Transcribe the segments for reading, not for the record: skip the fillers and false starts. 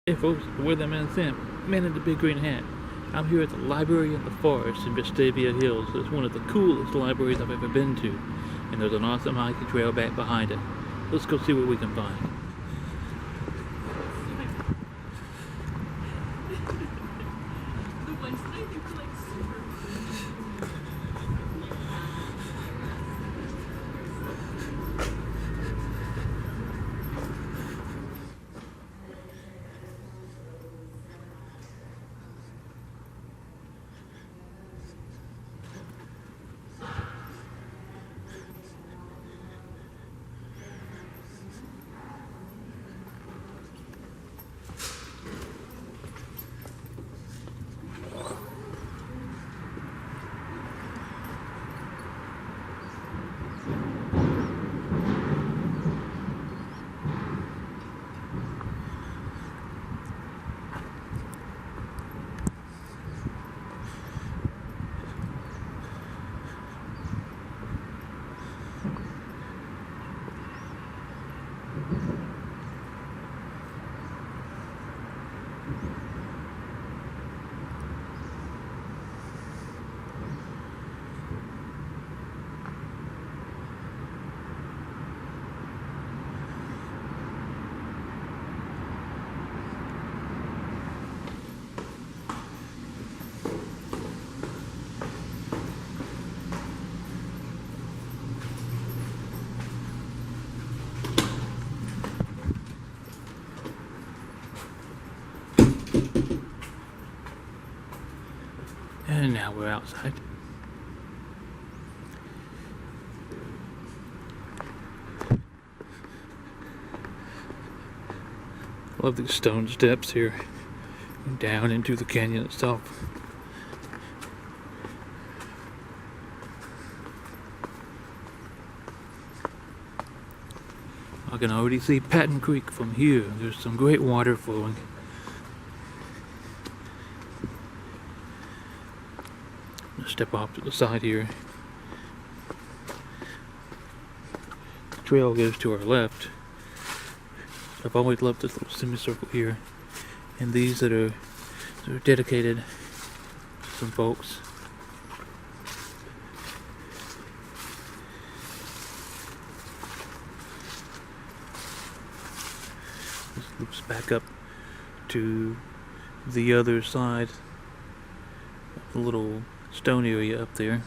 Hey folks, Weatherman Sam, man in the big green hat. I'm here at the Library in the Forest in Vestavia Hills. It's one of the coolest libraries I've ever been to. And there's an awesome hiking trail back behind it. Let's go see what we can find. And now we're outside. Love these stone steps here down into the canyon itself. I can already see Patton Creek from here. There's some great water flowing. Step off to the side here. The trail goes to our left. I've always loved this little semicircle here, and these that are dedicated to some folks. This loops back up to the other side of the little stone area up there.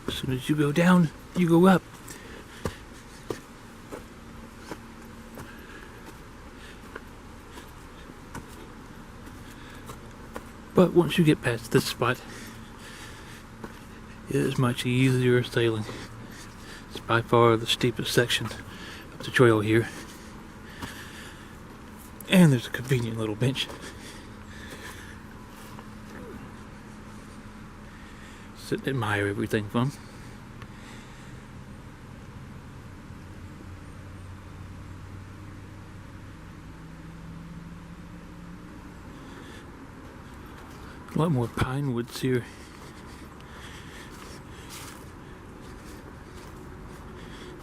As soon as you go down, you go up. But once you get past this spot, it is much easier sailing. It's by far the steepest section of the trail here. And there's a convenient little bench. Sit and admire everything from. A lot more pine woods here.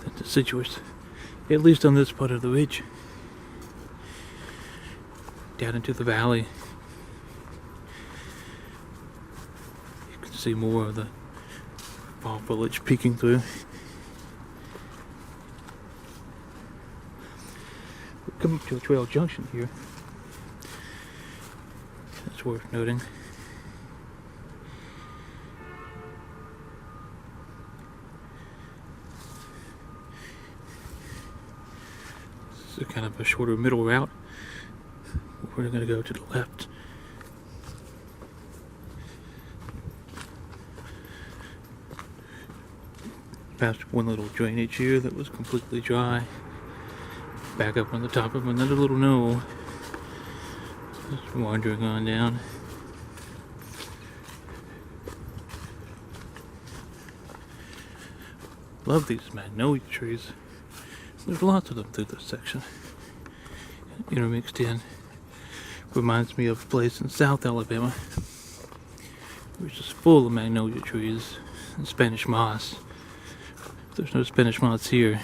Than deciduous, at least on this part of the ridge. Down into the valley, you can see more of the fall foliage peeking through. We're coming to a trail junction here. That's worth noting. This is kind of a shorter middle route. We're going to go to the left. Past one little drainage here that was completely dry. Back up on the top of another little knoll. Just wandering on down. Love these magnolia trees. There's lots of them through this section. Intermixed in. Reminds me of a place in South Alabama, which is full of magnolia trees and Spanish moss. There's no Spanish moss here.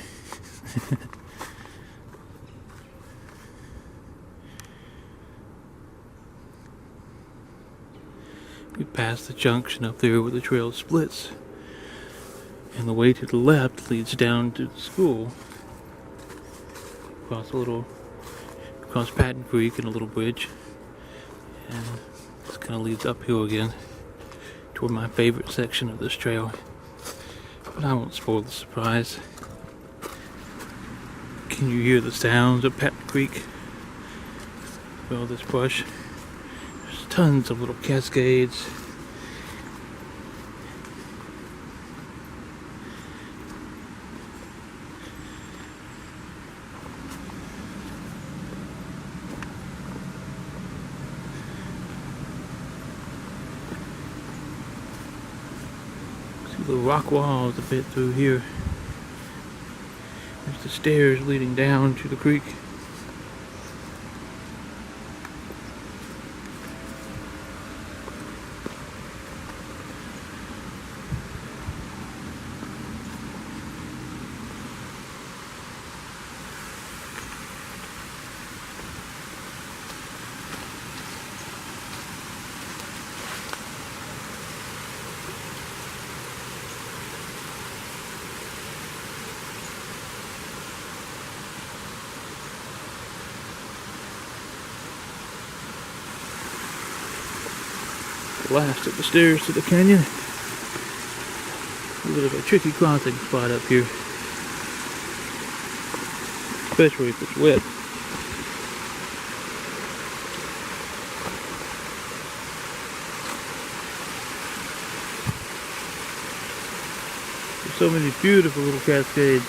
We passed the junction up there where the trail splits, and the way to the left leads down to the school. Across Patton Creek and a little bridge, and this kind of leads uphill again toward my favorite section of this trail. But I won't spoil the surprise. Can you hear the sounds of Patton Creek? With all this brush. There's tons of little cascades. The rock walls a bit through here. There's the stairs leading down to the creek. Last of the stairs to the canyon. A bit of a tricky crossing spot up here, especially if it's wet. There's so many beautiful little cascades.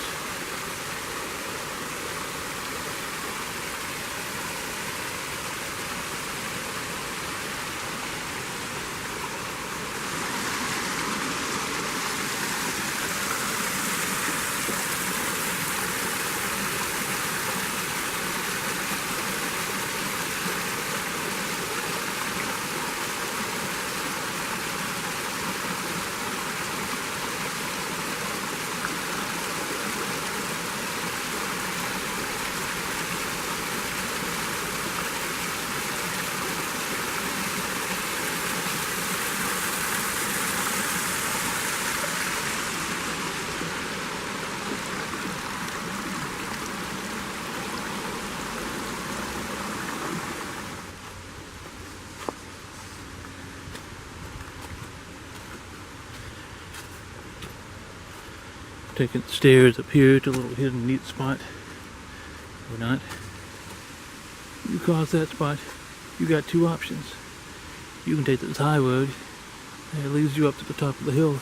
Taking the stairs up here to a little hidden neat spot. Or not. You cross that spot, you got two options. You can take this high road and it leads you up to the top of the hill.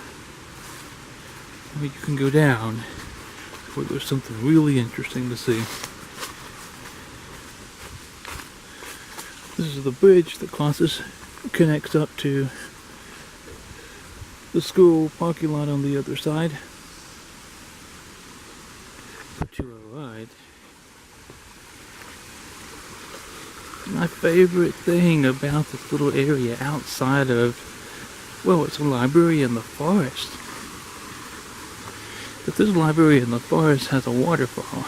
Or you can go down where there's something really interesting to see. This is the bridge that connects up to the school parking lot on the other side. To our right. My favorite thing about this little area outside of, well, it's a library in the forest. But this library in the forest has a waterfall.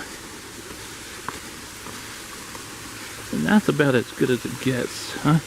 And that's about as good as it gets, huh?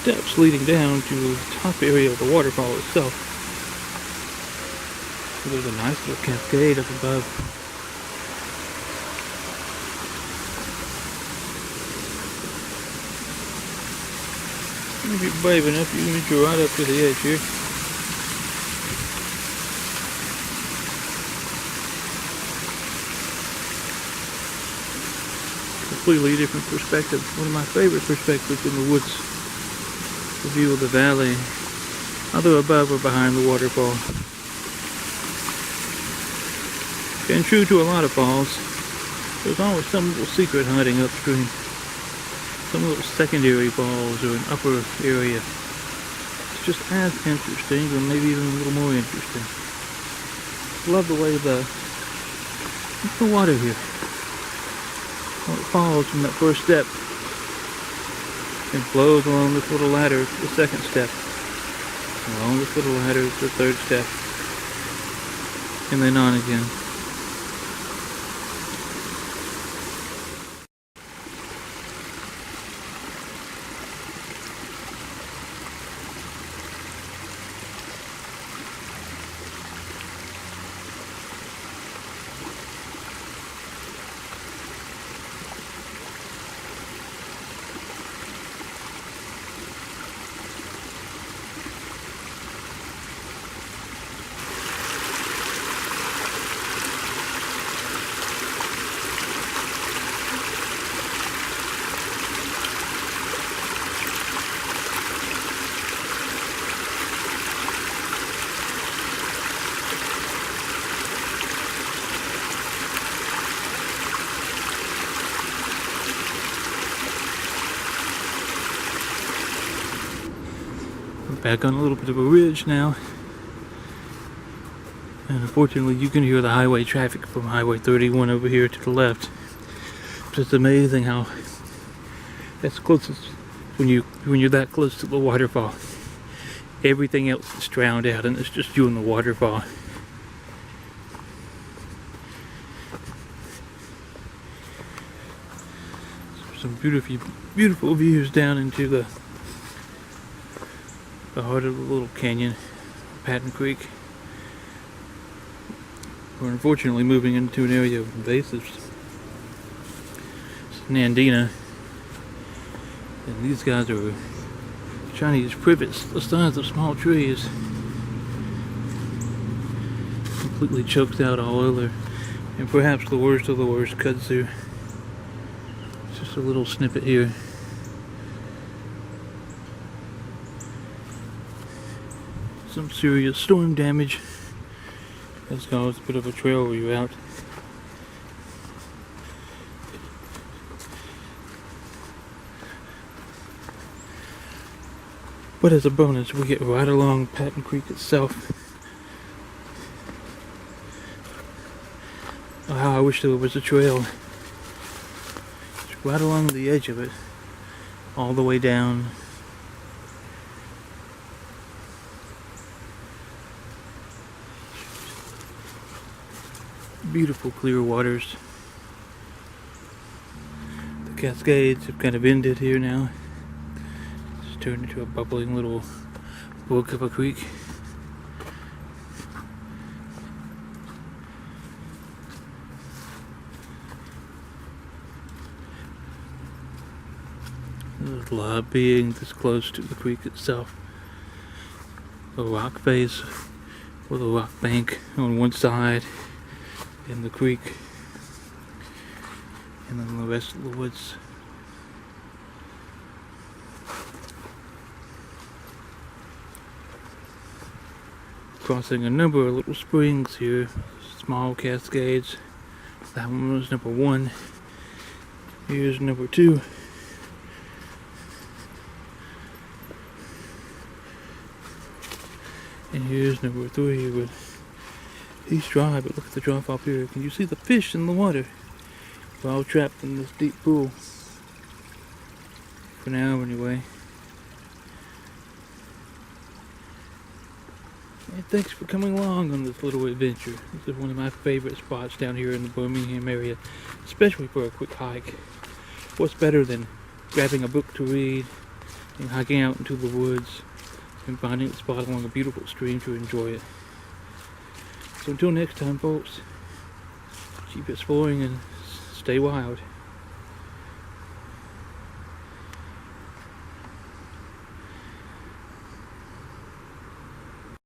steps leading down to the top area of the waterfall itself. There's a nice little cascade up above. If you're brave enough, you can reach right up to the edge here. Completely different perspective. One of my favorite perspectives in the woods. The view of the valley, either above or behind the waterfall. And true to a lot of falls, there's always some little secret hiding upstream. Some little secondary falls or an upper area. It's just as interesting, or maybe even a little more interesting. Love the way the water here. Well, it falls from that first step and flows along this little ladder to the second step. Along this little ladder to the third step. And then on again. Back on a little bit of a ridge now, and unfortunately you can hear the highway traffic from Highway 31 over here to the left. It's just amazing how that's closest when you're that close to the waterfall. Everything else is drowned out and it's just you and the waterfall. Some beautiful views down into the heart of the little canyon, Patton Creek. We're unfortunately moving into an area of invasives. It's Nandina, and these guys are Chinese privets the size of small trees. Completely choked out all other, and perhaps the worst of the worst kudzu. It's just a little snippet here. Some serious storm damage has caused a bit of a trail reroute. But as a bonus, we get right along Patton Creek itself. Oh, how I wish there was a trail. It's right along the edge of it, all the way down. Beautiful clear waters. The cascades have kind of ended here now. It's turned into a bubbling little brook of a creek. The lot being this close to the creek itself. A rock face with a rock bank on one side. In the creek, and then the rest of the woods. Crossing a number of little springs here, small cascades. That one was number 1. Here's number 2. And here's number 3. But he's dry, but look at the drop off here. Can you see the fish in the water? We're all trapped in this deep pool. For now, anyway. And thanks for coming along on this little adventure. This is one of my favorite spots down here in the Birmingham area, especially for a quick hike. What's better than grabbing a book to read, and hiking out into the woods and finding a spot along a beautiful stream to enjoy it. So until next time, folks, keep exploring and stay wild.